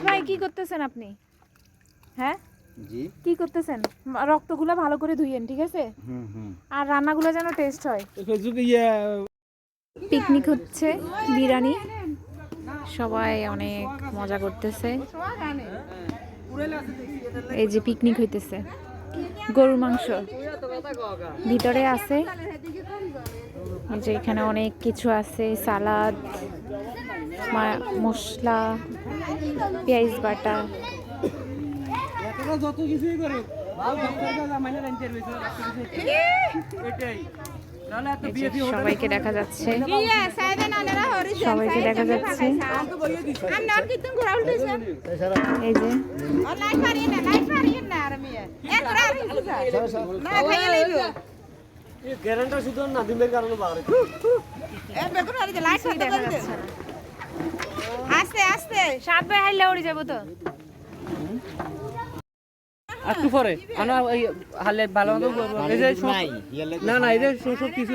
ভাই কি করতেছেন আপনি? হ্যাঁ জি কি করতেছেন? রক্তগুলো ভালো করে ধুইয়েন, ঠিক আছে? আর রান্নাগুলো যেন টেস্ট হয়। পিকনিক হচ্ছে, বিরিয়ানি, সবাই অনেক মজা করতেছে। এই যে পিকনিক হইতেছে, গরুর মাংস ভিতরে আছে, এই যে এখানে অনেক কিছু আছে, সালাদ, মশলা, পেঁয়াজ বাটা। যত কিছুই করে সবাইকে দেখা যাচ্ছে, সবাইকে দেখা যাচ্ছে। এই যে গ্যারান্টি শুধু নাদিমের কারণে বাড়ে আস্তে আস্তে সাত ভাই হাইলে উড়ে যাবো তো। একটু পরে আমরা ওই হালে ভালো মতো এই যে না না এই যে সব কিছু